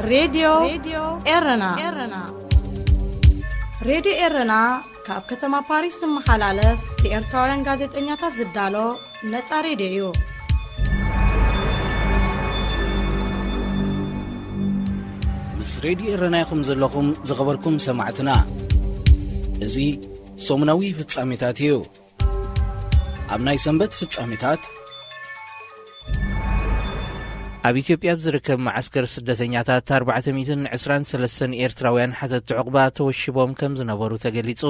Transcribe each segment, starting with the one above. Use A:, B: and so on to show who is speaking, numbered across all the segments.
A: راديو إرنا راديو إرنا كاب كتما باريس محلالة لإرتوارن غازت إنياتا زدالو نتا راديو
B: مس راديو إرنا يخم زلكم زغبركم سمعتنا إزي سومناوي في التساميتاتيو أبناي سنبت في التساميتات ኣብ ኢትዮጵያ ዝርከብ ማዓስከር ስደተኛታት 423 ኤርትራውያን ሓተት ዕቁባ ተወሽቦም ከም ዝነበሩ ተገሊጹ።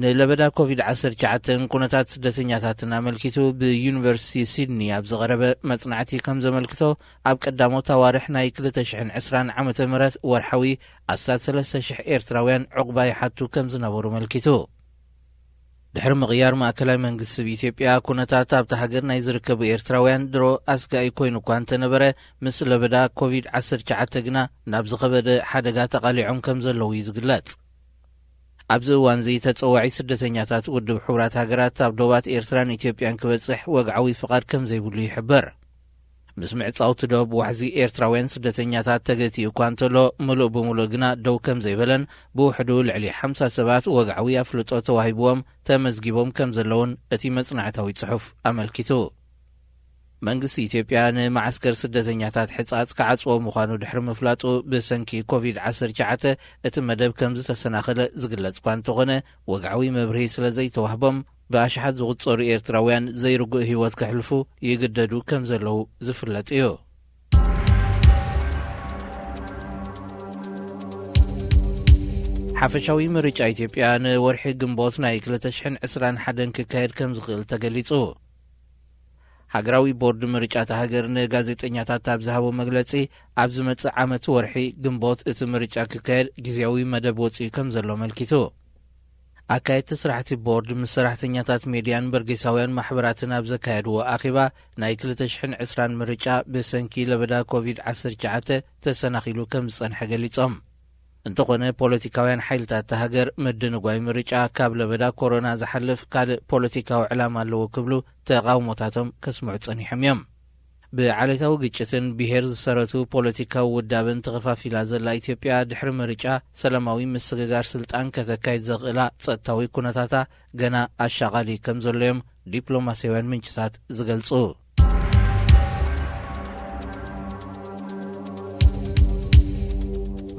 B: ንለበዳ ኮቪድ-19 ኩነታት ስደተኛታትን ኣመልኪቱ ብዩኒቨርሲቲ ሲድኒ ኣብ ዝቐረበ መጽናዕቲ ከም ዘመልክቶ ኣብ ቀዳሞት ኣዋርሕ ናይ 2020 ዓመተ ምህረት ወርሓዊ 13,000 ኤርትራውያን ዕቁባ ይሓቱ ከም ዝነበሩ መልኪቱ። ድሕሪ ምቕያር ማእከላዊ መንግስቲ ኢትዮጵያ ኩነታት ኣብቲ ሃገር ናይ ዝርከቡ ኤርትራውያን ድሮ ኣስጋኢ ኮይኑ እኳ እንተነበረ ምስ ለበዳ ኮቪድ-19 ግና ናብ ዝኸበደ ሓደጋ ተቓሊዖም ከም ዘለዉ እዩ ዝግለጽ። ኣብዚ እዋን እዚ ተፀዋዒ ስደተኛታት ውድብ ሕቡራት ሃገራት ኣብ ዶባት ኤርትራን ኢትዮጵያን ክበጽሕ ወግዓዊ ፍቓድ ከም ዘይብሉ ይሕበር። ምስ ምዕጻው ትዶብ ዋሕዚ ኤርትራውያን ስደተኛታት ተገቲኡ እኳ እንተሎ ምሉእ ብምሉእ ግና ደው ከም ዘይበለን ብውሕዱ ልዕሊ 50 ሰባት ወግዓዊ ኣፍልጦ ተዋሂብዎም ተመዝጊቦም ከም ዘለውን እቲ መጽናዕታዊ ጽሑፍ ኣመልኪቱ። መንግስቲ ኢትዮጵያ ንማዓስከር ስደተኛታት ሕጻጽ ክዓጽዎ ምዃኑ ድሕሪ ምፍላጡ ብሰንኪ ኮቪድ-19 እቲ መደብ ከም ዝተሰናኸለ ዝግለጽ እኳ እንተኾነ ወግዓዊ መብርሂ ስለ ዘይተዋህቦም ብኣሽሓት ዝቝጸሩ ኤርትራውያን ዘይርጉእ ህይወት ከሕልፉ ይግደዱ ከም ዘለዉ ዝፍለጥ እዩ። ሓፈሻዊ ምርጫ ኢትዮጵያ ንወርሒ ግንቦት ናይ 2021 ክካየድ ከም ዝኽእል ተገሊጹ። ሃገራዊ ቦርድ ምርጫት ሃገር ንጋዜጠኛታት ኣብ ዝሃቦ መግለጺ ኣብ ዝመጽእ ዓመት ወርሒ ግንቦት እቲ ምርጫ ክካየድ ግዜያዊ መደብ ወፂኡ ከም ዘሎ መልኪቱ። ኣካየድቲ ስራሕቲ ቦርድ ምስ ሰራሕተኛታት ሚድያን በርጌሳውያን ማሕበራትን ኣብ ዘካየድዎ ኣኺባ ናይ 2020 ምርጫ ብሰንኪ ለበዳ ኮቪድ-19 ተሰናኺሉ ከም ዝጸንሐ ገሊጾም። እንተኾነ ፖለቲካውያን ሓይልታት ሃገር ምድንጓይ ምርጫ ካብ ለበዳ ኮሮና ዝሓልፍ ካልእ ፖለቲካዊ ዕላማ ኣለዎ ክብሉ ተቃውሞታቶም ከስምዑ ጸኒሖም እዮም። ብዓለታዊ ግጭትን ብሄር ዝሰረቱ ፖለቲካዊ ውዳብን ተኸፋፊላ ዘላ ኢትዮጵያ ድሕሪ ምርጫ ሰላማዊ ምስግጋር ስልጣን ከተካይድ ዘኽእላ ጸጥታዊ ኩነታታ ገና ኣሻቓሊ ከም ዘሎዮም ዲፕሎማስያውያን ምንጭታት ዝገልጹ።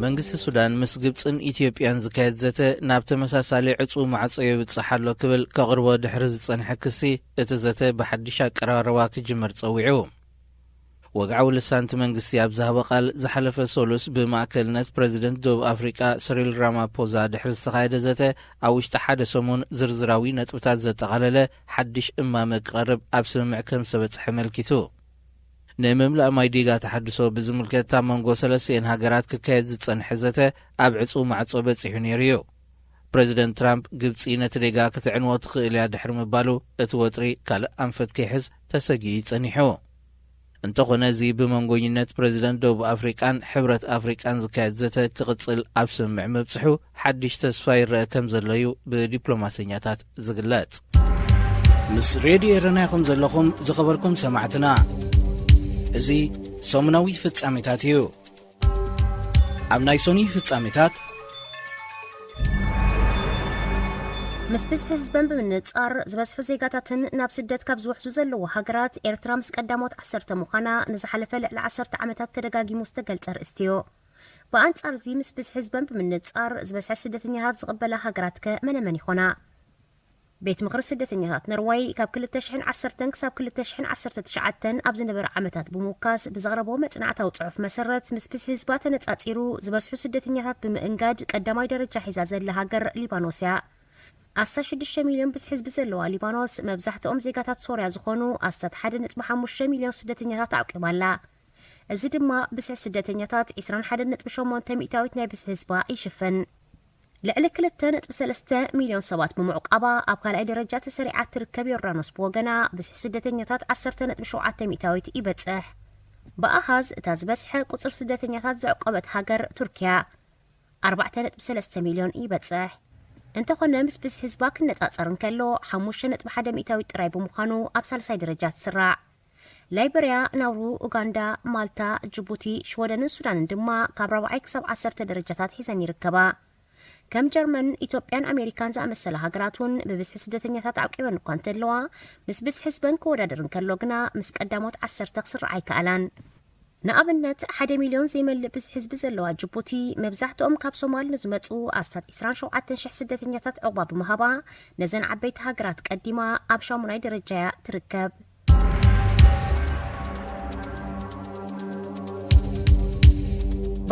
B: መንግስቲ ሱዳን ምስ ግብፅን ኢትዮጵያን ዝካየድ ዘተ ናብ ተመሳሳሊ ዕፁ ማዕጾ የብጽሕ ኣሎ ክብል ከቕርቦ ድሕሪ ዝጸንሐ ክሲ እቲ ዘተ ብሓድሽ ኣቀራርባ ክጅመር ጸዊዑ። ወግዓዊ ልሳንቲ መንግስቲ ኣብ ዝሃበ ቃል ዝሓለፈ ሶሉስ ብማእከልነት ፕሬዚደንት ደቡብ ኣፍሪቃ ሲሪል ራማፖዛ ድሕሪ ዝተኻየደ ዘተ ኣብ ውሽጢ ሓደ ሰሙን ዝርዝራዊ ነጥብታት ዘጠቓለለ ሓድሽ እማመ ክቐርብ ኣብ ስምምዕ ከም ዝተበጽሐ መልኪቱ። ንምምላእ ማይ ዲጋ ተሓድሶ ብዝምልከት ኣብ መንጎ 3 ሃገራት ክካየድ ዝጸንሐ ዘተ ኣብ ዕፁ ማዕጾ በጺሑ ነይሩ እዩ። ፕሬዚደንት ትራምፕ ግብፂ ነቲ ዴጋ ክትዕንዎ ትኽእል እያ ድሕሪ ምባሉ እቲ ወጥሪ ካልእ ኣንፈት ከይሕዝ ተሰጊኡ ይጸኒሑ። እንተኾነ እዚ ብመንጎኝነት ፕሬዚደንት ደቡብ ኣፍሪቃን ሕብረት ኣፍሪቃን ዝካየድ ዘተ ክቕጽል ኣብ ስምምዕ መብጽሑ ሓድሽ ተስፋ ይረአ ከም ዘሎ እዩ ብዲፕሎማሰኛታት ዝግለጽ። ምስ ሬድዮ ኤረና ኢኹም ዘለኹም ዝኸበርኩም ሰማዕትና እዚ ሰሙናዊ ፍጻሜታት እዩ። ኣብ ናይ ሶኒ ፍጻሜታት
C: ምስ ብዝሒ ህዝበን ብምንጻር ዝበዝሑ ዜጋታትን ናብ ስደት ካብ ዝውሕዙ ዘለዉ ሃገራት ኤርትራ ምስ ቀዳሞት 10 ምዃና ንዝሓለፈ ልዕሊ 10 ዓመታት ተደጋጊሙ ዝተገልጸ ርእስቲ እዩ። ብኣንጻር እዚ ምስ ብዝሒ ህዝበን ብምንጻር ዝበዝሐ ስደተኛታት ዝቕበላ ሃገራት ከ መነመን ይኾና? ቤት ምክሪ ስደተኛታት ኖርዌይ ካብ 2010 ክሳብ 2019 ኣብ ዝነበረ ዓመታት ብምውካስ ብዘቕረቦ መጽናዕታዊ ጽሑፍ መሰረት ምስ ብዝሒ ህዝባ ተነጻጺሩ ዝበዝሑ ስደተኛታት ብምእንጋድ ቀዳማይ ደረጃ ሒዛ ዘላ ሃገር ሊባኖስ እያ። 16 ሚልዮን ብዝሒ ህዝቢ ዘለዋ ሊባኖስ መብዛሕትኦም ዜጋታት ሶርያ ዝኾኑ 1.5 ሚልዮን ስደተኛታት ኣዕቂባላ። እዚ ድማ ብዝሒ ስደተኛታት 21.8 ሚእታዊት ናይ ብዝሒ ህዝባ ይሽፍን። ልዕሊ 2.3 ሚልዮን ሰባት ብምዕቃባ ኣብ ካልኣይ ደረጃ ተሰሪዓ ትርከብ ዮርዳኖስ ብወገና ብዝሒ ስደተኛታት 10.7 ሚእታዊት ይበጽሕ። ብኣሃዝ እታ ዝበዝሐ ቁጽር ስደተኛታት ዘዕቆበት ሃገር ቱርኪያ 4.3 ሚልዮን ይበጽሕ። እንተኾነ ምስ ብዝሒ ህዝባ ክነጻጸር እንከሎ 5.1 ሚእታዊት ጥራይ ብምዃኑ ኣብ ሳልሳይ ደረጃ ትስራዕ። ላይቤሪያ ናውሩ ኡጋንዳ ማልታ ጅቡቲ ሽወደንን ሱዳንን ድማ ካብ 4 ክሳብ 10 ደረጃታት ሒዘን ይርከባ ከም ጀርመን ኢትዮጵያን ኣሜሪካን ዝኣመሰለ ሃገራቱን ብብዝሒ ስደተኛታት ዓቂበን እኳ እንተለዋ ምስ ብዝሒ ህዝበን ክወዳደርን ከሎ ግና ምስ ቀዳሞት 10 ክስርዓ ኣይከኣላን ንኣብነት 1 ሚልዮን ዘይመልእ ብዝሒ ህዝቢ ዘለዋ ጅቡቲ መብዛሕትኦም ካብ ሶማሊ ንዝመፁ ኣስታት 27000 ስደተኛታት ዕቑባ ብምሃባ ነዘን ዓበይቲ ሃገራት ቀዲማ ኣብ 8ይ ደረጃ ትርከብ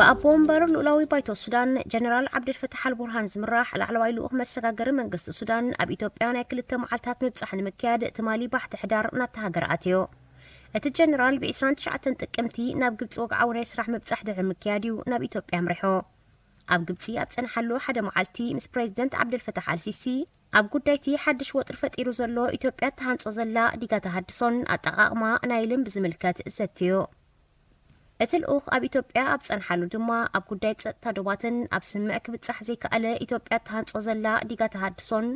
C: بأبو مبارر الأولوي بايتو السودان جنرال عبد الفتاح البرهان زمراح العلوي لوخ مسجاجر منجس السودان أبي إثيوبيا كلتا معلتات مبصح مكياد تمالي بحث حدار نبتها جرأتيو الجنرال بعسران تشعتن تكمتي ناب جبت وقع وناس راح مبصح در مكياديو ناب إثيوبيا مريحو أب جبتي أبسن حلو حدا معلتي مس بريزيدنت عبد الفتاح السيسي أب قدايتي حدش وطرفت إيروزلو إثيوبيا تهانس أزلا ديجاتا هادسون أتقاقما نايلم بزملكات الستيو እትልኡኽ ኣብ ኢትዮጵያ ኣብ ጸንሓሉ ድማ ኣብ ጉዳይ ጸጥታ ዶባትን ኣብ ስምዕ ክብጻሕ ዘይከኣለ ኢትዮጵያ ተሃንጾ ዘላ ዲጋ ተሃድሶን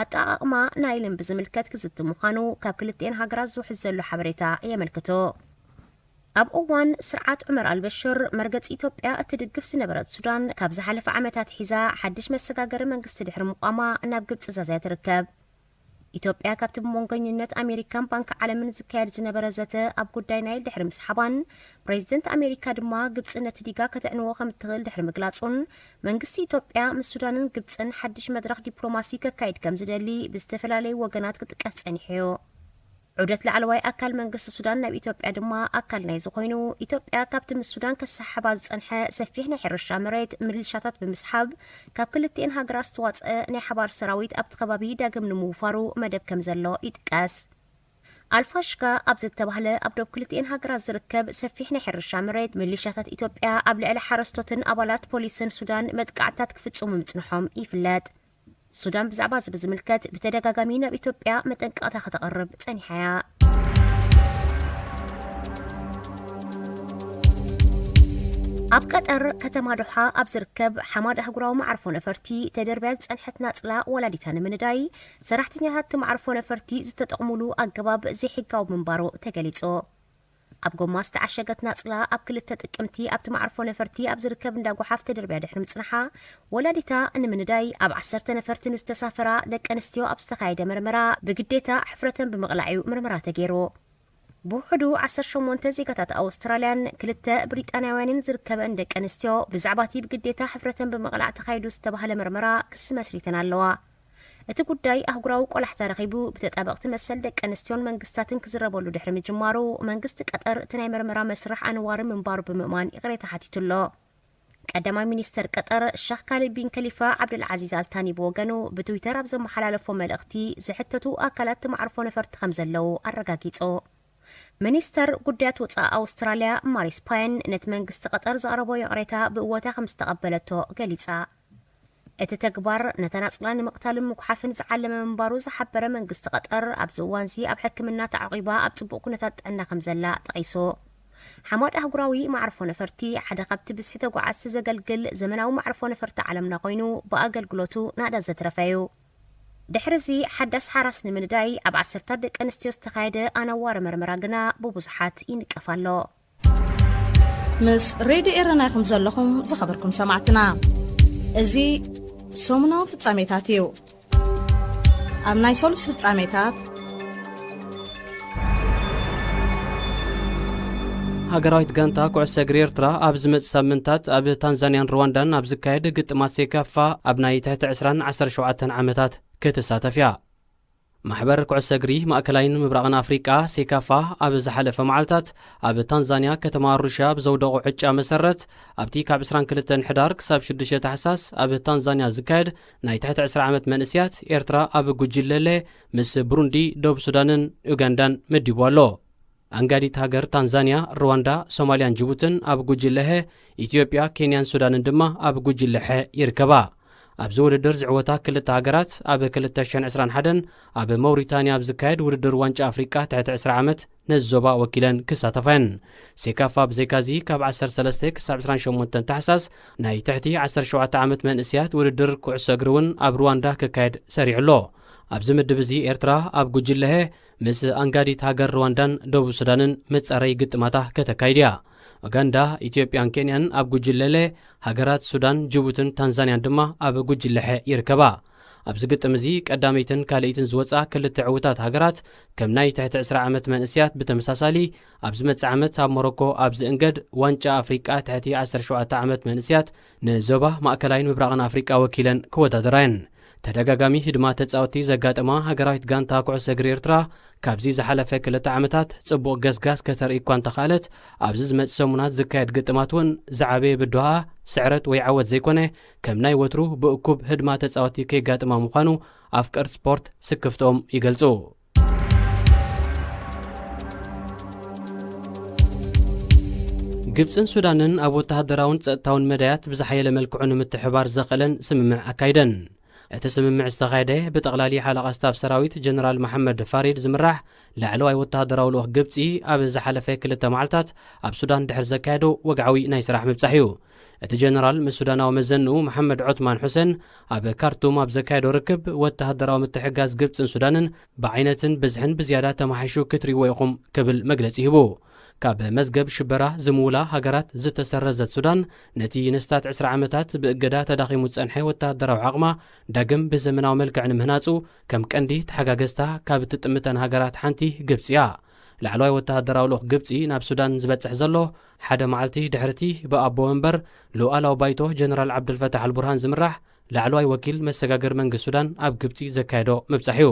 C: ኣጠቓቕማ ናይልን ብዝምልከት ክዝቲ ምዃኑ ካብ ክልቲአን ሃገራት ዝውሕዝ ዘሎ ሓበሬታ የመልክቶ ኣብ እዋን ስርዓት ዑመር አልበሽር መርገጽ ኢትዮጵያ እትድግፍ ዝነበረት ሱዳን ካብ ዝሓለፈ ዓመታት ሒዛ ሓድሽ መሰጋገሪ መንግስቲ ድሕሪ ምቋማ ናብ ግብጽ ዛዝያ ትርከብ ኢትዮጵያ ካብቲ ብመንገኝነት ኣሜሪካን ባንክ ዓለምን ዝካየድ ዝነበረ ዘተ ኣብ ጉዳይ ናይል ድሕሪ ምስሓባን ፕሬዚደንት ኣሜሪካ ድማ ግብጽ ነቲ ዲጋ ከተዕንዎ ከም እትኽእል ድሕሪ ምግላጹን መንግስቲ ኢትዮጵያ ምስ ሱዳንን ግብጽን ሓድሽ መድረኽ ዲፕሎማሲ ከካይድ ከም ዝደሊ ብዝተፈላለዩ ወገናት ክጥቀስ ጸኒሕዮ ዑደት ላዕለዋይ ኣካል መንግስቲ ሱዳን ናብ ኢትዮጵያ ድማ ኣካል ናይ ዝኾይኑ ኢትዮጵያ ካብቲ ምስ ሱዳን ከሰሓባ ዝጸንሐ ሰፊሕ ናይ ሕርሻ መሬት ምልሻታት ብምስሓብ ካብ ክልቲአን ሃገራት ዝተዋፅአ ናይ ሓባር ሰራዊት ኣብቲ ከባቢ ዳግም ንምውፋሩ መደብ ከም ዘሎ ይጥቀስ ኣልፋሽጋ ኣብ ዝተባህለ ኣብ ደቡብ ክልቲአን ሃገራት ዝርከብ ሰፊሕ ናይ ሕርሻ መሬት ምልሻታት ኢትዮጵያ ኣብ ልዕሊ ሓረስቶትን ኣባላት ፖሊስን ሱዳን መጥቃዕታት ክፍጽሙ ምጽንሖም ይፍለጥ ሱዳን ብዛዕባ ዝምልከት ብተደጋጋሚ ናብ ኢትዮጵያ መጠንቀቕታ ከተቐርብ ጸኒሓያ ኣብ ቀጠር ከተማ ዶሓ ኣብ ዝርከብ ሓማድ ኣህጉራዊ ማዕርፎ ነፈርቲ ተደርብያ ጸንሐት ናጽላ ወላዲታ ንምንዳይ ሰራሕተኛታት ማዕርፎ ነፈርቲ ዝተጠቕሙሉ ኣገባብ ዘይሕጋዊ ምንባሩ ተገሊጹ ኣብ ጎማ ዝተዓሸገት ናጽላ ኣብ ክልተ ጥቅምቲ ኣብቲ ማዕርፎ ነፈርቲ ኣብ ዝርከብ እንዳጓሓፍ ተደርብያ ድሕሪ ምጽናሓ ወላዲታ ንምንዳይ ኣብ 10 ነፈርቲ ዝተሳፈራ ደቂ ኣንስትዮ ኣብ ዝተኻየደ ምርመራ ብግዴታ ሕፍረተን ብምቕላዕዩ ምርመራ ተገይሩ ብውሕዱ 18 ዜጋታት ኣውስትራልያን 2 ብሪጣንያውያንን ዝርከበን ደቂ ኣንስትዮ ብዛዕባ እቲ ብግዴታ ሕፍረተን ብምቕላዕ ተኻይዱ ዝተባህለ ምርመራ ክስ መስሪተን ኣለዋ እቲ ጉዳይ ኣህጉራዊ ቆላሕታ ረኺቡ ብተጣበቕቲ መሰል ደቂ ኣንስትዮን መንግስታትን ክዝረበሉ ድሕሪ ምጅማሩ መንግስቲ ቀጠር እቲ ናይ ምርመራ መስርሕ ኣንዋር ምንባሩ ብምእማን ይቕሬታ ሓቲቱሎ ቀዳማይ ሚኒስተር ቀጠር ሼኽ ካሊድ ቢን ከሊፋ ዓብድልዓዚዝ ኣልታኒ ብወገኑ ብትዊተር ኣብ ዘመሓላለፎ መልእኽቲ ዝሕተቱ ኣካላት ማዕርፎ ነፈርቲ ከም ዘለው ኣረጋጊጹ ሚኒስተር ጉዳያት ወፃኢ ኣውስትራልያ ማሪስ ፓይን ነቲ መንግስቲ ቀጠር ዘቕረቦ ይቕሬታ ብእወታ ከም ዝተቐበለቶ ገሊጻ እቲ ተግባር ነተናጽላ ንምቕታልን ምኩሓፍን ዝዓለመ ምንባሩ ዝሓበረ መንግስቲ ቀጠር ኣብ ዝእዋንዚ ኣብ ሕክምና ተዓቂባ ኣብ ጽቡቕ ኩነታት ጥዕና ከም ዘላ ጠቒሱ ሓማድ ኣህጉራዊ ማዕርፎ ነፈርቲ ሓደ ካብቲ ብዝሒ ተጓዓዝቲ ዘገልግል ዘመናዊ ማዕርፎ ነፈርቲ ዓለምና ኮይኑ ብኣገልግሎቱ ናዳ ዘትረፈዩ ድሕሪዚ ሓዳስ ሓራስ ንምንዳይ ኣብ 10 ደቂ ኣንስትዮ ዝተኻየደ ኣነዋር መርመራ ግና ብብዙሓት ይንቀፍ ኣሎ
A: ምስ ሬድዮ ኤረና ኢኹም ዘለኹም ዝኸበርኩም ሰማዕትና እዚ ሰሙናዊ ፍጻሜታት እዩ ኣብ ናይ ሰሉስ ፍጻሜታት
D: ሃገራዊት ጋንታ ኩዕሶ እግሪ ኤርትራ ኣብ ዝመጽእ ሳምንታት ኣብ ታንዛንያን ሩዋንዳን ኣብ ዝካየድ ግጥማት ሴካፋ ኣብ ናይ ትሕቲ 17 ዓመታት ክትሳተፍ እያ ማሕበር ኩዕሶ እግሪ ማእከላይን ምብራቕን ኣፍሪቃ ሴካፋ ኣብ ዝሓለፈ መዓልታት ኣብ ታንዛንያ ከተማ ኣሩሻ ብዘውደቑ ዕጫ መሰረት ኣብቲ ካብ 22 ሕዳር ክሳብ 6 ታሕሳስ ኣብ ታንዛንያ ዝካየድ ናይ ትሕቲ 20 ዓመት መንእስያት ኤርትራ ኣብ ጉጅለ ምስ ብሩንዲ ደቡብ ሱዳንን ኡጋንዳን መዲቡ ኣሎ አንጋዲት ሃገር ታንዛንያ ሩዋንዳ ሶማሊያን ጅቡትን ኣብ ጉጅለ ኢትዮጵያ ኬንያን ሱዳንን ድማ ኣብ ጉጅለ ይርከባ ኣብ ውድድር ዝዕወታ ክልተ ሃገራት ኣብ 2021 ኣብ ማውሪታንያ ኣብ ዝካየድ ውድድር ዋንጫ ኣፍሪቃ ትሕቲ 20 ዓመት ነዞባ ወኪለን ክሳተፋን ሴካፋ ብዘይካዚ ካብ 13 ክሳብ 28 ታሕሳስ ናይ ትሕቲ 17 ዓመት መንእስያት ውድድር ኩዕሶ እግሪ እውን ኣብ ሩዋንዳ ክካየድ ሰሪዕሎ ኣብዚ ምድብ እዚ ኤርትራ ኣብ ጉጅለሄ ምስ አንጋዲት ሃገር ሩዋንዳን ደቡብ ሱዳንን መጻረይ ግጥማታ ከተካይድያ ኡጋንዳ ኢትዮጵያን ኬንያን ኣብ ጉጅለለ ሃገራት ሱዳን ጅቡትን ታንዛንያን ድማ ኣብ ጉጅለሄ ይርከባ ኣብዚ ግጥም እዚ ቀዳመይትን ካልእይትን ዝወፃ ክልተ ዕውታት ሃገራት ከም ናይ ትሕቲ 20 ዓመት መንእስያት ብተመሳሳሊ ኣብዚ መጽ ዓመት ኣብ ሞሮኮ ኣብ ዝእንገድ ዋንጫ ኣፍሪቃ ትሕቲ 17 ዓመት መንእስያት ንዞባ ማእከላይን ምብራቕን ኣፍሪቃ ወኪለን ክወዳደራየን ተደጋጋሚ ህድማ ተጻወቲ ዘጋጠማ ሃገራዊት ጋንታ ኩዕሶ እግሪ ኤርትራ ካብዚ ዝሓለፈ 2 ዓመታት ጽቡቕ ገስጋስ ከተርኢ እኳ እንተኻለት ኣብዚ ዝመጽእ ሰሙናት ዝካየድ ግጥማት እውን ዝዓበየ ብድሃ ስዕረት ወይ ዓወት ዘይኮነ ከም ናይ ወትሩ ብእኩብ ህድማ ተጻወቲ ከይጋጥማ ምዃኑ ኣፍቀርቲ ስፖርት ስክፍቶም ይገልጹ ግብፅን ሱዳንን ኣብ ወተሃደራውን ጸጥታውን መዳያት ብዝሓየለ መልክዑ ንምትሕባር ዘኸለን ስምምዕ ኣካይደን እቲ ስምምዕ ዝተኻየደ ብጠቕላሊ ሓለቓ ስታፍ ሰራዊት ጀነራል መሐመድ ፋሪድ ዝምራሕ ላዕለዋይ ወተሃደራዊ ልኡኽ ግብፂ ኣብ ዝሓለፈ 2 መዓልታት ኣብ ሱዳን ድሕር ዘካየዶ ወግዓዊ ናይ ስራሕ ምብጻሕ እዩ እቲ ጀነራል ምስ ሱዳናዊ መዘንኡ መሐመድ ዑትማን ሑሴን ኣብ ካርቱም ኣብ ዘካየዶ ርክብ ወተሃደራዊ ምትሕጋዝ ግብፅን ሱዳንን ብዓይነትን ብዝሕን ብዝያዳ ተማሓይሹ ክትርእይዎ ኢኹም ክብል መግለጺ ሂቡ ካብ መዝገብ ሽበራ ዝምውላ ሃገራት ዝተሰረዘት ሱዳን ነቲ ንስታት 20 ዓመታት ብእገዳ ተዳኺሙ ጸንሐ ወተሃደራዊ ዓቕማ ዳግም ብዘመናዊ መልክዕ ንምህናጹ ከም ቀንዲ ተሓጋገዝታ ካብ እትጥምተን ሃገራት ሓንቲ ግብፂ እያ ላዕለዋይ ወተሃደራዊ ልኡኽ ግብፂ ናብ ሱዳን ዝበጽሕ ዘሎ ሓደ መዓልቲ ድሕርቲ ብኣቦ ወንበር ሉኣላዊ ባይቶ ጀነራል ዓብድልፈታሕ አልቡርሃን ዝምራሕ ላዕለዋይ ወኪል መሰጋገር መንግስቲ ሱዳን ኣብ ግብፂ ዘካየዶ ምብጻሕ እዩ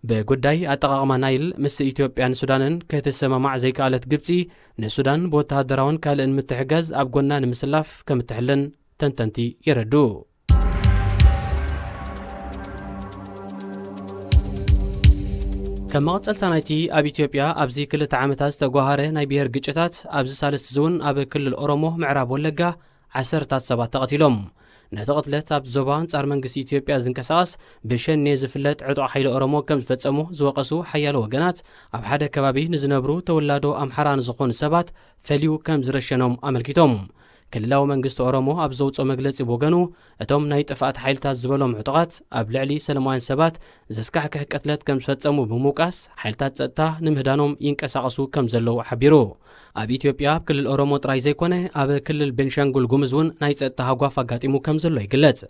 D: በጉዳይ አጠቃቀማ ናይል ምስ ኢትዮጵያን ሱዳንን ከተሰማማዕ ዘይካለት ግብፂ ንሱዳን በወተሃደራውን ካልእን ምትሕጋዝ ኣብ ጎና ንምስላፍ ከምትሕልን ተንተንቲ ይረዱ ከም መቐጸልታ ናይቲ ኣብ ኢትዮጵያ ኣብዚ 2 ዓመታት ዝተጓሃረ ናይ ብሔር ግጭታት ኣብዚ ሳልስት ዝውን ኣብ ክልል ኦሮሞ ምዕራብ ወለጋ 10 ሰባት ተቐቲሎም ነቲ ቅትለት ኣብ ዞባ አንጻር መንግስቲ ኢትዮጵያ ዝንቀሳቐስ ብሸኔ ዝፍለጥ ዕጡቕ ሓይሊ ኦሮሞ ከም ዝፈጸሙ ዝወቐሱ ሓያሎ ወገናት ኣብ ሓደ ከባቢ ንዝነብሩ ተወላዶ ኣምሓራን ዝኾኑ ሰባት ፈልዩ ከም ዝረሸኖም ኣመልኪቶም ክልላዊ መንግስቲ ኦሮሞ ኣብ ዘውፅኦ መግለጺ ወገኑ እቶም ናይ ጥፍኣት ሓይልታት ዝበሎም ዕጡቓት ኣብ ልዕሊ ሰላማውያን ሰባት ዘስካሕክሕ ቅትለት ከም ዝፈጸሙ ብምውቃስ ሓይልታት ጸጥታ ንምህዳኖም ይንቀሳቐሱ ከም ዘለዉ ሓቢሩ ኣብ ኢትዮጵያ ኣብ ክልል ኦሮሞ ጥራይ ዘይኮነ ኣብ ክልል ቤንሻንጉል ጉሙዝ እውን ናይ ጸጥታ ሃጓፍ ኣጋጢሙ ከም ዘሎ ይግለጽ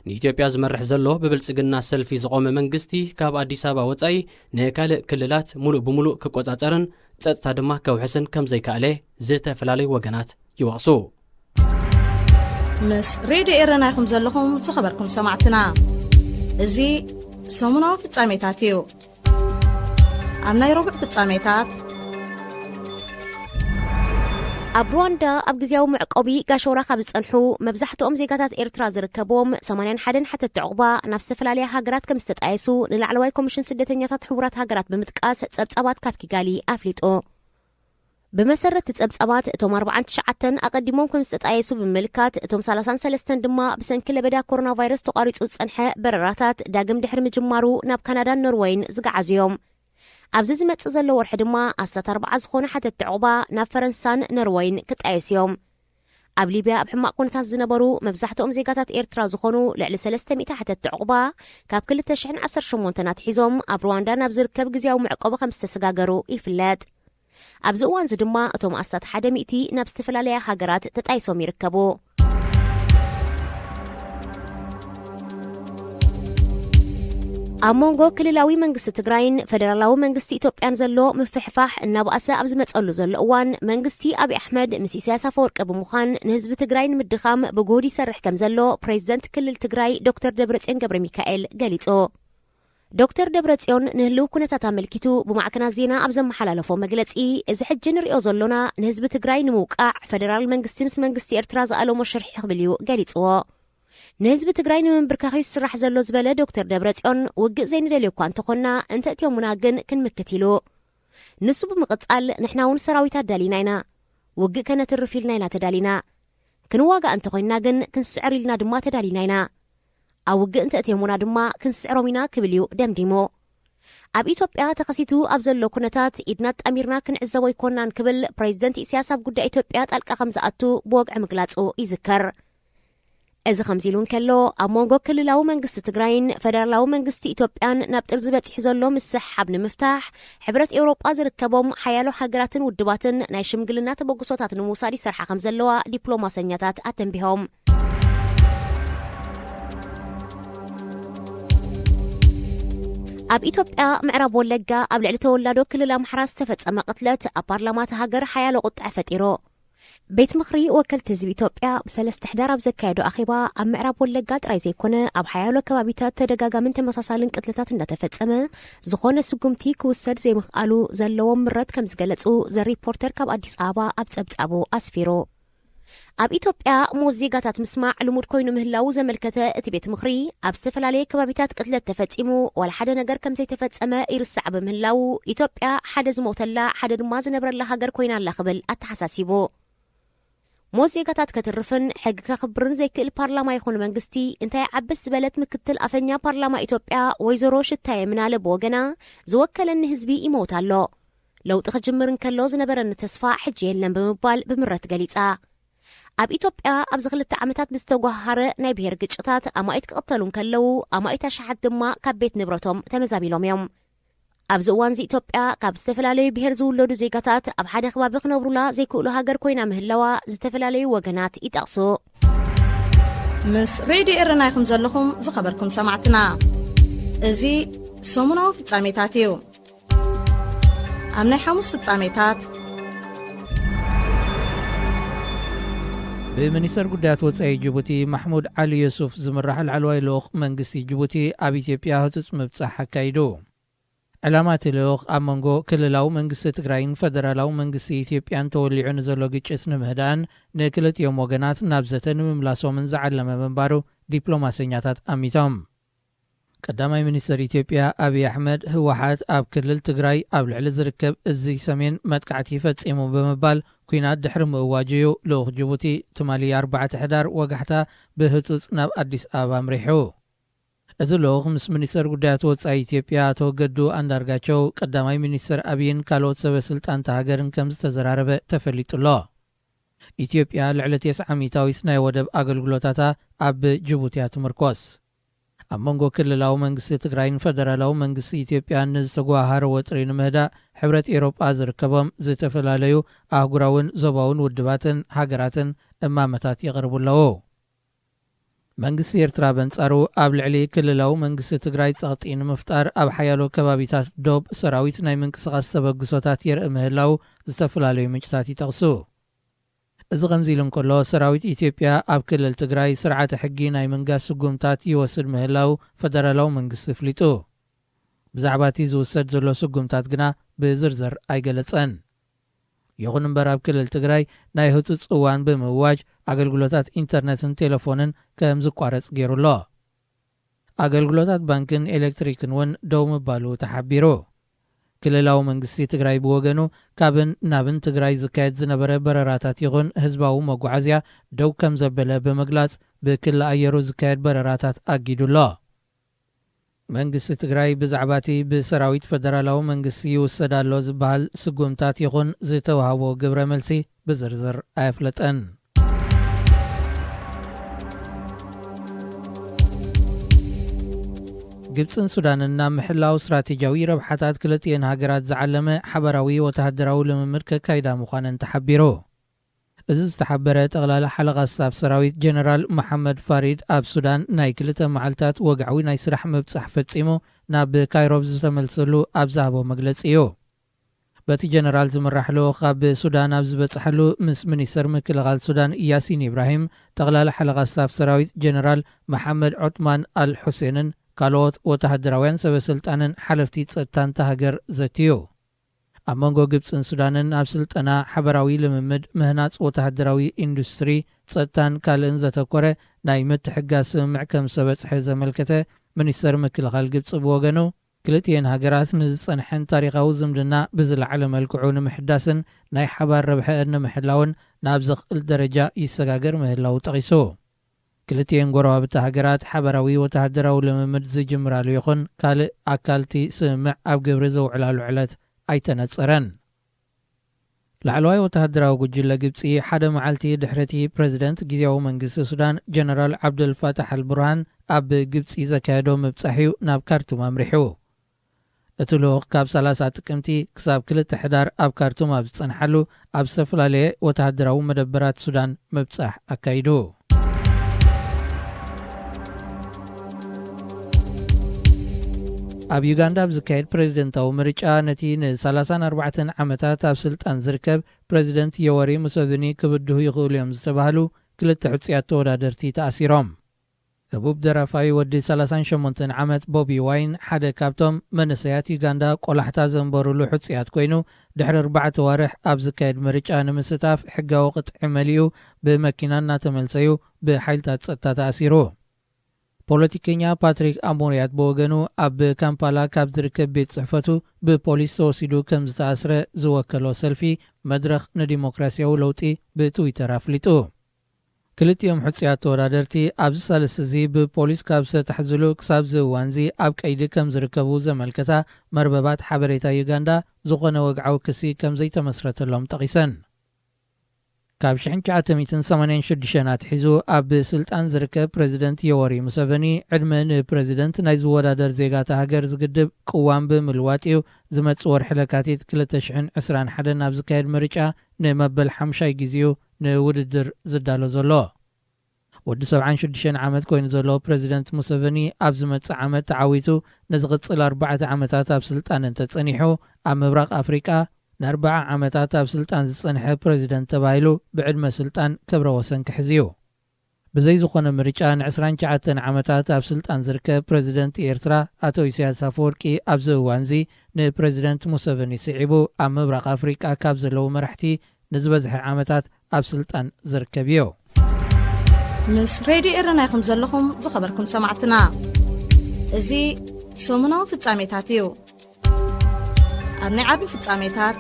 D: ንኢትዮጵያ ዝመርሕ ዘሎ ብብልጽግና ሰልፊ ዝቆመ መንግስቲ ካብ ኣዲስ አበባ ወጻኢ ንካልእ ክልላት ሙሉእ ብምሉእ ክቆጻጸርን ጸጥታ ድማ ከውሕስን ከም ዘይከኣለ ዝተፈላለዩ ወገናት ይወቕሱ
A: ምስ ሬድዮ ኤረና ይኹም ዘለኹም ዝኸበርኩም ሰማዕትና እዚ ሰሙናዊ ፍጻሜታት እዩ ኣብ ናይ ረቡዕ ፍጻሜታት
C: ኣብ ሩዋንዳ ኣብ ግዜያዊ መዕቆቢ ጋሾራ ካብ ዝጸንሑ መብዛሕትኦም ዜጋታት ኤርትራ ዝርከቦም 81 ሓተት ዕቑባ ናብ ዝተፈላለያ ሃገራት ከም ዝተጣየሱ ንላዕለዋይ ኮሚሽን ስደተኛታት ሕቡራት ሃገራት ብምጥቃስ ጸብጻባት ካብ ኪጋሊ ኣፍሊጡ بمسرة تسبسبات اتوم 49 أقدمهم كم ستأيسو بملكات اتوم 33 ድማ بسنكل بدا كورونا فيروس تقاريص صنحة برراتات داقم دحر مجمارو ناب كندا نروين زقعزيوم ኣብዚ ዝመጽእ ዘሎ ወርሒ ድማ 14 ዝኾነ ሓተት ዕቑባ ናብ ፈረንሳን ነርዌይን ክጣየስዮም ኣብ ሊብያ ኣብ ሕማቕ ኩነታት ዝነበሩ መብዛሕትኦም ዜጋታት ኤርትራ ዝኾኑ ልዕሊ 300 ሓተት ዕቑባ ካብ 2018 ናትሒዞም ኣብ ሩዋንዳ ናብ ዝርከብ ግዜያዊ መዕቆቢ ከም ዝተሰጋገሩ ይፍለጥ ኣብዚ እዋን እዚ ድማ እቶም 11 ናብ ዝተፈላለያ ሃገራት ተጣይሶም ይርከቡ ኣብ ሞንጎ ክልላዊ መንግስቲ ትግራይን ፌደራላዊ መንግስቲ ኢትዮጵያን ዘሎ ምፍሕፋሕ እናብኣሰ ኣብ ዝመጸሉ ዘሎ እዋን መንግስቲ ኣብይ ኣሕመድ ምስ ኢሳያስ ኣፈወርቂ ብምዃን ንህዝቢ ትግራይ ንምድኻም ብጉህዲ ይሰርሕ ከም ዘሎ ፕሬዚደንት ክልል ትግራይ ዶክተር ደብረጽዮን ገብረ ሚካኤል ገሊጹ ዶክተር ደብረጽዮን ንህልው ኩነታት ኣመልኪቱ ብማዕከናት ዜና ኣብ ዘመሓላለፎ መግለጺ እዚ ሕጂ ንሪኦ ዘሎና ንህዝቢ ትግራይ ንምውቃዕ ፌደራል መንግስቲ ምስ መንግስቲ ኤርትራ ዝኣለሞ ሽርሒ ክብል እዩ ገሊጽዎ ንህዝቢ ትግራይ ንምንብርካኺ ዝስራሕ ዘሎ ዝበለ ዶክተር ደብረጽዮን ውግእ ዘይንደልዮ እኳ እንተኾና እንተእትዮሙና ግን ክንምክት ኢሉ ንሱ ብምቕጻል ንሕና እውን ሰራዊት ኣዳሊና ኢና ውግእ ከነትርፍ ኢልና ኢና ተዳሊና ክንዋጋእ እንተኾይና ግን ክንስዕር ኢልና ድማ ተዳሊና ኢና ኣብ ውግእ እንተእትዮሙና ድማ ክንስዕሮም ኢና ክብል እዩ ደምዲሞ ኣብ ኢትዮጵያ ተኸሲቱ ኣብ ዘሎ ኩነታት ኢድና ጣሚርና ክንዕዘቦ ይኮናን ክብል ፕሬዚደንት ኢሳያስ ኣብ ጉዳይ ኢትዮጵያ ጣልቃ ከም ዝኣቱ ብወግዒ ምግላጹ ይዝከር እዚ ከምዚሉን ከሎ ኣብ መንጎ ክልላዊ መንግስቲ ትግራይን ፈደራላዊ መንግስቲ ኢትዮጵያን ናብ ጥርዚ በፂሑ ዘሎ ምስሓብ ንምፍታሕ ሕብረት ኤውሮጳ ዝርከቦም ሓያሎ ሃገራትን ውድባትን ናይ ሽምግልና ተበግሶታት ንምውሳድ ይሰርሓ ከም ዘለዋ ዲፕሎማሰኛታት ኣተንቢሆም ኣብ ኢትዮጵያ ምዕራብ ወለጋ ኣብ ልዕሊ ተወላዶ ክልል ኣምሓራ ዝተፈጸመ ቅትለት ኣብ ፓርላማት ሃገር ሓያሎ ቁጥዕ ፈጢሩ ቤት ምኽሪ ወከልቲ ህዝቢ ኢትዮጵያ ብ3 ሕዳር ኣብ ዘካየዶ ኣኼባ ኣብ ምዕራብ ወለጋ ጥራይ ዘይኮነ ኣብ ሓያሎ ከባቢታት ተደጋጋምን ተመሳሳልን ቅትለታት እንዳተፈጸመ ዝኾነ ስጉምቲ ክውሰድ ዘይምኽኣሉ ዘለዎም ምረት ከም ዝገለጹ ዘሪፖርተር ካብ ኣዲስ ኣበባ ኣብ ጸብጻቡ ኣስፊሩ ኣብ ኢትዮጵያ ሞት ዜጋታት ምስማዕ ልሙድ ኮይኑ ምህላው ዘመልከተ እቲ ቤት ምኽሪ ኣብ ዝተፈላለየ ከባቢታት ቅትለት ተፈጺሙ ወላ ሓደ ነገር ከም ዘይተፈጸመ ይርስዕ ብምህላው ኢትዮጵያ ሓደ ዝሞተላ ሓደ ድማ ዝነብረላ ሃገር ኮይና ኣላ ክብል ኣተሓሳሲቡ ሞት ዜጋታት ከትርፍን ሕጊ ከኽብርን ዘይክእል ፓርላማ ይኹን መንግስቲ እንታይ ዓበስ ዝበለት ምክትል ኣፈኛ ፓርላማ ኢትዮጵያ ወይዘሮ ሽታየ ምናለ ብወገና ዝወከለኒ ህዝቢ ይሞት ኣሎ ለውጢ ክጅምርን ከሎ ዝነበረኒ ተስፋ ሕጂ የለን ብምባል ብምረት ገሊጻ ኣብ ኢትዮጵያ ኣብዚ 2 ዓመታት ብዝተጓሃረ ናይ ብሄር ግጭታት ኣማኢት ክቕተሉን ከለው ኣማኢት ኣሽሓት ድማ ካብ ቤት ንብረቶም ተመዛቢሎም እዮም ኣብዚ እዋን ኢትዮጵያ ካብ ዝተፈላለዩ ብሄር ዝውለዱ ዜጋታት ኣብ ሓደ ከባቢ ክነብሩላ ዘይክእሉ ሃገር ኮይና ምህላዋ ዝተፈላለዩ ወገናት ይጠቕሱ
A: ምስ ሬድዮ ኤርና ይኹም ዘለኹም ዝኸበርኩም ሰማዕትና እዚ ሰሙናዊ ፍጻሜታት እዩ ኣብ ናይ ሐሙስ ፍጻሜታት
B: بمنستر قدات وصاي جيبوتي محمود علي يوسف زمرح العلواي لوخ منغستي جيبوتي ابي اثيوبيا هتص مبصح حكايدو علامات لوخ امنغو كللاو منغست تግራይን فدرالاو منغست اثيوبيان توليعن زلو ግጭት ንምህዳን ንክልት يوم ወገናት ናብዘተን ምምላሶምን ዘዓለመ መንባሩ ዲፕሎማሰኛታት አሚቶም ቀዳማይ ሚኒስትር ኢትዮጵያ አብይ አህመድ ህወሓት ኣብ ክልል ትግራይ ኣብ ልዕሊ ዝርከብ እዚ ሰሜን መጥቃዕቲ ፈጺሙ በመባል ኩናት ድሕሪ ምእዋጅዩ ልኡኽ ጅቡቲ ትማሊ 4 ሕዳር ወጋሕታ ብህፁፅ ናብ ኣዲስ ኣበባ ምሪሑ እዚ ልኡኽ ምስ ሚኒስትር ጉዳያት ወጻኢ ኢትዮጵያ ተወገዱ አንዳርጋቸው ቀዳማይ ሚኒስትር አብይን ካልኦት ሰበስልጣን ሃገርን ከም ዝተዘራረበ ተፈሊጡሎ ኢትዮጵያ ልዕሊ 9 ዓመታዊት ናይ ወደብ ኣገልግሎታታ ኣብ ጅቡቲ ትምርኮስ ኣብ መንጎ ክልላዊ መንግስቲ ትግራይን ፈደራላዊ መንግስቲ ኢትዮጵያ ንዝተጓሃረ ወጥሪ ንምህዳእ ሕብረት ኤውሮጳ ዝርከቦም ዝተፈላለዩ ኣህጉራውን ዞባውን ውድባትን ሃገራትን እማመታት ይቕርቡለዎ መንግስቲ ኤርትራ በንጻሩ ኣብ ልዕሊ ክልላዊ መንግስቲ ትግራይ ጸቕጢ ንምፍጣር ኣብ ሓያሎ ከባቢታት ዶብ ሰራዊት ናይ ምንቅስቓስ ተበግሶታት የርኢ ምህላው ዝተፈላለዩ ምንጭታት ይጠቕሱ እዚ ከምዚኢሉ እንከሎ ሰራዊት ኢትዮጵያ ኣብ ክልል ትግራይ ስርዓተ ሕጊ ናይ መንጋስ ስጉምታት ይወስድ ምህላው ፈደራላዊ መንግስቲ ፍሊጡ ብዛዕባ እቲ ዝውሰድ ዘሎ ስጉምታት ግና ብዝርዝር ኣይገለጸን ይኹን እምበር ኣብ ክልል ትግራይ ናይ ህፁፅ እዋን ብምእዋጅ ኣገልግሎታት ኢንተርነትን ቴሌፎንን ከም ዝቋረጽ ገይሩሎ ኣገልግሎታት ባንክን ኤሌክትሪክን እውን ደው ምባሉ ተሓቢሩ ክልላዊ መንግስቲ ትግራይ ብወገኑ ካብን ናብን ትግራይ ዝካየድ ዝነበረ በረራታት ይኹን ህዝባዊ መጓዓዝያ ደው ከም ዘበለ ብምግላጽ ብክልል ኣየሩ ዝካየድ በረራታት ኣጊዱሎ መንግስቲ ትግራይ ብዛዕባቲ ብሰራዊት ፈደራላዊ መንግስቲ ይውሰዳሎ ዝበሃል ስጉምታት ይኹን ዝተዋህቦ ግብረ መልሲ ብዝርዝር ኣይፍለጠን ግብፅን ሱዳንን ናብ ምሕላው ስትራቴጂያዊ ረብሓታት ክልቲአን ሃገራት ዝዓለመ ሓበራዊ ወተሃደራዊ ልምምድ ከካይዳ ምዃነን ተሓቢሩ እዚ ዝተሓበረ ጠቕላላ ሓለቓ ስታፍ ሰራዊት ጀነራል መሐመድ ፋሪድ ኣብ ሱዳን ናይ 2 መዓልታት ወግዓዊ ናይ ስራሕ ምብጻሕ ፈጺሙ ናብ ካይሮ ዝተመልሰሉ ኣብ ዝሃቦ መግለጺ እዩ በቲ ጀነራል ዝምራሕ ልኡኽ ኣብ ሱዳን ኣብ ዝበጽሐሉ ምስ ሚኒስትር ምክልኻል ሱዳን ያሲን ኢብራሂም ጠቕላላ ሓለቓ ስታፍ ሰራዊት ጀነራል መሐመድ ዑትማን አልሑሴንን ካልኦት ወተሃደራውያን ሰበስልጣንን ሓለፍቲ ጸጥታን ሃገር ዘትዩ ኣብ መንጎ ግብፅን ሱዳንን ኣብ ስልጠና ሓበራዊ ልምምድ ምህናፅ ወተሃደራዊ ኢንዱስትሪ ጸጥታን ካልእን ዘተኮረ ናይ ምትሕጋዝ ስምምዕ ከም ዝተበጽሐ ዘመልከተ ሚኒስትር ምክልኻል ግብፂ ብወገኑ ክልቲአን ሃገራት ንዝጸንሐን ታሪኻዊ ዝምድና ብዝለዓለ መልክዑ ንምሕዳስን ናይ ሓባር ረብሐ ንምሕላውን ናብ ዘኽእል ደረጃ ይሰጋገር ምህላው ጠቒሱ ክልቲአን ጎረባብቲ ሃገራት ሓበራዊ ወተሃደራዊ ልምምድ ዝጅምራሉ ይኹን ካልእ ኣካልቲ ስምምዕ ኣብ ግብሪ ዘውዕላሉ ዕለት ኣይተነጸረን
E: ላዕለዋይ ወተሃደራዊ ጉጅለ ግብፂ ሓደ መዓልቲ ድሕረቲ ፕሬዚደንት ጊዜያዊ መንግስቲ ሱዳን ጀነራል ዓብደልፋታሕ አልቡርሃን ኣብ ግብፂ ዘካየዶ ምብጻሕዩ ናብ ካርቱም ኣምሪሑ እቲ ልኡኽ ካብ 30 ጥቅምቲ ክሳብ 2 ሕዳር ኣብ ካርቱም ኣብ ዝጸንሐሉ ኣብ ዝተፈላለየ ወተሃደራዊ መደበራት ሱዳን ምብጻሕ ኣካይዱ ኣብ ዩጋንዳ ብዝካየድ ፕሬዚደንታዊ ምርጫ ነቲ ን34 ዓመታት ኣብ ስልጣን ዝርከብ ፕሬዚደንት ዮወሪ ሙሴቪኒ ክብድሁ ይኽእሉ እዮም ዝተባህሉ ክልተ ሕጽያት ተወዳደርቲ ተኣሲሮም ህቡብ ደራፋይ ወዲ 38 ዓመት ቦቢ ዋይን ሓደ ካብቶም መንእሰያት ዩጋንዳ ቆላሕታ ዘንበሩሉ ሕጽያት ኮይኑ ድሕሪ 4 ዋርሕ ኣብ ዝካየድ ምርጫ ንምስታፍ ሕጋዊ ቅጥዒ መሊኡ ብመኪና እናተመልሰዩ ብሓይልታት ጸጥታ ተኣሲሩ ፖለቲከኛ ፓትሪክ አሞሪያት በወገኑ ኣብ ካምፓላ ካብ ዝርከብ ቤት ጽሕፈቱ ብፖሊስ ተወሲዱ ከም ዝተኣስረ ዝወከሎ ሰልፊ መድረኽ ንዲሞክራሲያዊ ለውጢ ብትዊተር ኣፍሊጡ ክልቲኦም ሕጽያት ተወዳደርቲ ኣብዚ ሳልስ እዚ ብፖሊስ ካብ ዝተታሕዝሉ ክሳብ ዝእዋንዚ ኣብ ቀይዲ ከም ዝርከቡ ዘመልከታ መርበባት ሓበሬታ ዩጋንዳ ዝኾነ ወግዓዊ ክሲ ከም ዘይተመስረተሎም ጠቒሰን ካብ 1986 ኣትሒዙ ኣብ ስልጣን ዝርከብ ፕሬዚደንት ዮወሪ ሙሴቪኒ ዕድመ ንፕሬዚደንት ናይ ዝወዳደር ዜጋታ ሃገር ዝግድብ ቅዋም ብምልዋጢኡ ዝመጽእ ወርሒ ለካቲት 2021 ኣብ ዝካየድ ምርጫ ንመበል 5 ጊዜኡ ንውድድር ዝዳሎ ዘሎ ወዲ 76 ዓመት ኮይኑ ዘሎ ፕሬዚደንት ሙሴቪኒ ኣብ ዝመጽእ ዓመት ተዓዊቱ ንዝቕጽል 4 ዓመታት ኣብ ስልጣን እንተጸኒሑ ኣብ ምብራቕ ኣፍሪቃ ን40 ዓመታት ኣብ ስልጣን ዝጸንሐ ፕሬዚደንት ተባሂሉ ብዕድመ ስልጣን ክብረ ወሰን ክሕዝዩ ብዘይ ዝኾነ ምርጫ ን29 ዓመታት ኣብ ስልጣን ዝርከብ ፕሬዚደንት ኤርትራ ኣቶ ኢሳያስ አፈወርቂ ኣብዚ እዋንዚ ንፕሬዚደንት ሙሴቪኒ ስዒቡ ኣብ ምብራቕ ኣፍሪቃ ካብ ዘለዉ መራሕቲ ንዝበዝሐ ዓመታት ኣብ ስልጣን ዝርከብ እዩ
A: ምስ ሬድዮ ኤረናይኹም ዘለኹም ዝኸበርኩም ሰማዕትና እዚ ሰሙናዊ ፍጻሜታት እዩ ኣብ ናይ ዓቢ ፍጻሜታት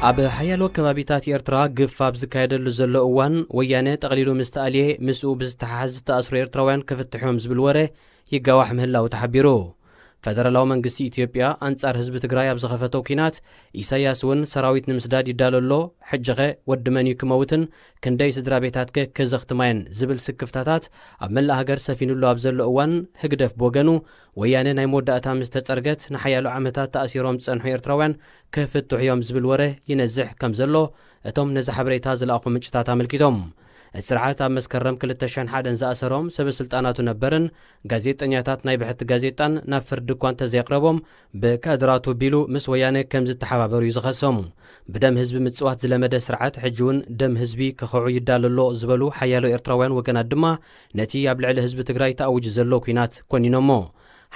D: ኣብ ሓያሎ ከባቢታት ኤርትራ ግፍ ኣብ ዝካየደሉ ዘሎ እዋን ወያነ ጠቕሊሉ ምስ ተኣልየ ምስኡ ብዝተሓሓዝ ዝተኣስሩ ኤርትራውያን ክፍትሖም ዝብል ወረ ይጋዋሕ ምህላው ተሓቢሩ ፈደራላዊ መንግስቲ ኢትዮጵያ አንጻር ህዝቢ ትግራይ ኣብ ዝኸፈተው ኪናት ኢሳያስ እውን ሰራዊት ንምስዳድ ይዳለሎ ሕጅኸ ወድመን ይክመውትን ክንደይ ስድራ ቤታት ከዘኽትማየን ዝብል ስክፍታታት ኣብ መላእ ሃገር ሰፊኑሉ ኣብ ዘሎ እዋን ህግደፍ ብወገኑ ወያነ ናይ መወዳእታ ምስ ተጸርገት ንሓያሎ ዓመታት ተኣሲሮም ዝጸንሑ ኤርትራውያን ክፍትሑ እዮም ዝብል ወረ ይነዝሕ ከም ዘሎ እቶም ነዚ ሓበሬታ ዝለኣኹ ምንጭታት ኣመልኪቶም ስርዓት ኣብ መስከረም 2001 ዝኣሰሮም ሰበስልጣናቱ ነበርን ጋዜጠኛታት ናይ ብሕቲ ጋዜጣን ናብ ፍርዲ እኳ እንተዘይቕረቦም ብካድራቱ ቢሉ ምስ ወያነ ከም ዝተሓባበሩ እዩ ዝኸሰሙ ብደም ህዝቢ ምጽዋት ዝለመደ ስርዓት ሕጂ እውን ደም ህዝቢ ክኸዑ ይዳለሎ ዝበሉ ሓያሎ ኤርትራውያን ወገናት ድማ ነቲ ኣብ ልዕሊ ህዝቢ ትግራይ ተኣውጅ ዘሎ ኩናት ኮኒኖሞ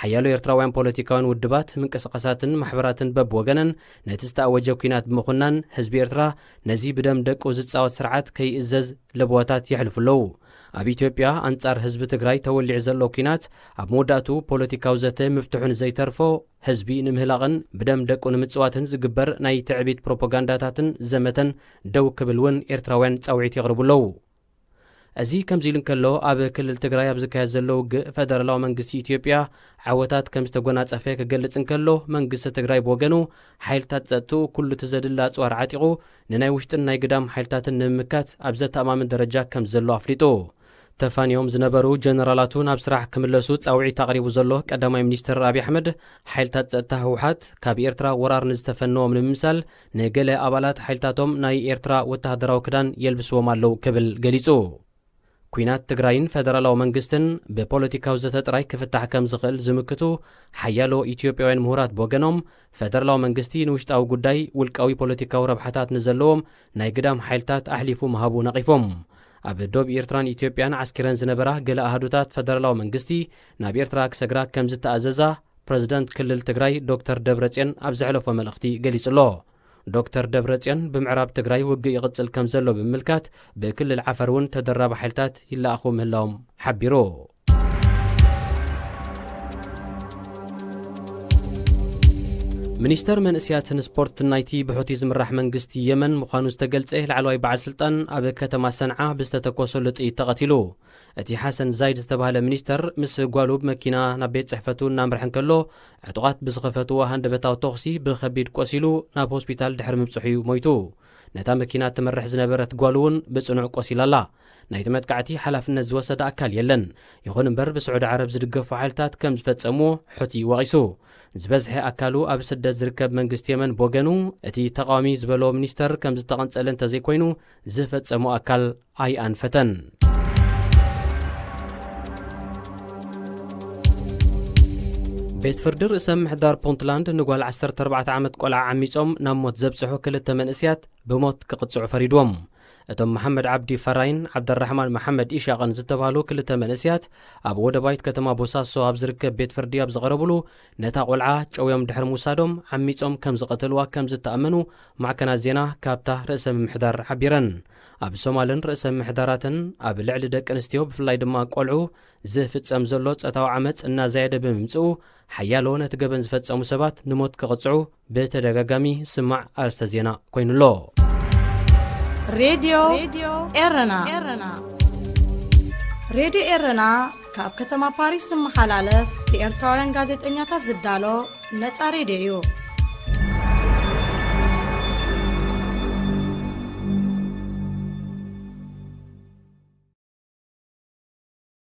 D: ሓያሎ ኤርትራውያን ፖለቲካውን ውድባት ምንቅስቃሳትን ማሕበራትን በብወገነን ነቲ ዝተኣወጀ ኩናት ብምኹናን ህዝቢ ኤርትራ ነዚ ብደም ደቁ ዝጻወት ስርዓት ከይእዘዝ ለቦታት ይሕልፍለዉ ኣብ ኢትዮጵያ አንጻር ህዝቢ ትግራይ ተወሊዕ ዘሎ ኩናት ኣብ መወዳእቱ ፖለቲካዊ ዘተ ምፍትሑን ዘይተርፎ ህዝቢ ንምህላቕን ብደም ደቁ ንምጽዋትን ዝግበር ናይ ትዕቢት ፕሮፓጋንዳታትን ዘመተን ደው ክብል እውን ኤርትራውያን ጻውዒት የቕርቡለዉ እዚ ከምዚ ኢሉ እንከሎ ኣብ ክልል ትግራይ ኣብ ዝካየድ ዘሎ ውግእ ፈደራላዊ መንግስቲ ኢትዮጵያ ዓወታት ከም ዝተጎናጸፈ ክገልጽ እንከሎ መንግስቲ ትግራይ ብወገኑ ሓይልታት ጸጥኡ ኩሉ ትዘድላ ኣጽዋር ዓጢቑ ንናይ ውሽጥን ናይ ግዳም ሓይልታትን ንምምካት ኣብ ዘተኣማምን ደረጃ ከም ዘሎ ኣፍሊጡ ተፋንዮም ዝነበሩ ጀነራላቱ ናብ ስራሕ ክምለሱ ጻውዒት ኣቕሪቡ ዘሎ ቀዳማይ ሚኒስትር ኣብይ ኣሕመድ ሓይልታት ጸጥታ ህወሓት ካብ ኤርትራ ወራር ንዝተፈንዎም ንምምሳል ንገለ ኣባላት ሓይልታቶም ናይ ኤርትራ ወተሃደራዊ ክዳን የልብስዎም ኣለው ክብል ገሊጹ ኩናት ትግራይን ፈደራላዊ መንግስትን ብፖለቲካዊ ዘተ ጥራይ ክፍታሕ ከም ዝኽእል ዝምክቱ ሓያሎ ኢትዮጵያውያን ምሁራት ብወገኖም ፈደራላዊ መንግስቲ ንውሽጣዊ ጉዳይ ውልቃዊ ፖለቲካዊ ረብሓታት ንዘለዎም ናይ ግዳም ሓይልታት ኣሕሊፉ ምሃቡ ነቒፎም ኣብ ዶብ ኤርትራን ኢትዮጵያን ዓስኪረን ዝነበራ ገለ ኣህዱታት ፈደራላዊ መንግስቲ ናብ ኤርትራ ክሰግራ ከም ዝተኣዘዛ ፕሬዚደንት ክልል ትግራይ ዶክተር ደብረጽዮን ኣብ ዘሕለፎ መልእኽቲ ገሊጹሎ ዶክተር ደብረጽዮን ብምዕራብ ትግራይ ውግእ ይቕጽል ከም ዘሎ ብምልካት ብክልል ዓፈር እውን ተደራቢ ሓይልታት ይለኣኹ ምህላዎም ሓቢሩ ሚኒስተር መንእስያትን ስፖርትን ናይቲ ብሑቲ ዝምራሕ መንግስቲ የመን ምዃኑ ዝተገልጸ ላዕለዋይ በዓል ስልጣን ኣብ ከተማ ሰንዓ ብዝተተኮሰሉ ጥይት ተቐቲሉ እቲ ሓሰን ዛይድ ዝተባሃለ ሚኒስተር ምስ ጓሉ ብመኪና ናብ ቤት ጽሕፈቱ እናምርሕን ከሎ ዕጡቓት ብዝኸፈትዎ ሃንደበታዊ ተኽሲ ብኸቢድ ቆሲሉ ናብ ሆስፒታል ድሕሪ ምብፅሑ ሞይቱ ነታ መኪና ትመርሕ ዝነበረት ጓሉ እውን ብጽኑዕ ቆሲላ ኣላ ናይቲ መጥቃዕቲ ሓላፍነት ዝወሰደ ኣካል የለን ይኹን እምበር ብስዑድ ዓረብ ዝድገፉ ሓይልታት ከም ዝፈጸሙ ሑቲ ወቒሱ ዝበዝሐ ኣካሉ ኣብ ስደት ዝርከብ መንግስቲ የመን ብወገኑ እቲ ተቃዋሚ ዝበሎ ሚኒስተር ከም ዝተቐንጸለ እንተዘይኮይኑ ዝፈጸሙ ኣካል ኣይኣንፈተን ቤት ፍርዲ ርእሰ ምሕዳር ፑንትላንድ ንጓል 14 ዓመት ቆልዓ ዓሚጾም ናብ ሞት ዘብጽሑ ክልተ መንእስያት ብሞት ክቕጽዑ ፈሪድዎም እቶም መሐመድ ዓብዲ ፈራይን ዓብደራሕማን መሐመድ ኢሻቕን ዝተባሃሉ ክልተ መንእስያት ኣብ ወደባይት ከተማ ቦሳሶ ኣብ ዝርከብ ቤት ፍርዲ ኣብ ዝቐረብሉ ነታ ቆልዓ ጨውዮም ድሕሪ ምውሳዶም ዓሚጾም ከም ዝቐተልዋ ከም ዝተኣመኑ ማዕከናት ዜና ካብታ ርእሰ ምምሕዳር ሓቢረን ኣብ ሶማልን ርእሰ ምምሕዳራትን ኣብ ልዕሊ ደቂ ኣንስትዮ ብፍላይ ድማ ቆልዑ ዝፍጸም ዘሎ ጸታዊ ዓመፅ እናዘየደ ብምምጽኡ ሓያሎ ነቲ ገበን ዝፈጸሙ ሰባት ንሞት ክቕጽዑ ብተደጋጋሚ ስማዕ ኣርስተ ዜና ኮይኑሎ
A: ሬድዮ ኤረና ሬድዮ ኤረና ካብ ከተማ ፓሪስ ዝመሓላለፍ ብኤርትራውያን ጋዜጠኛታት ዝዳሎ ነፃ ሬድዮ እዩ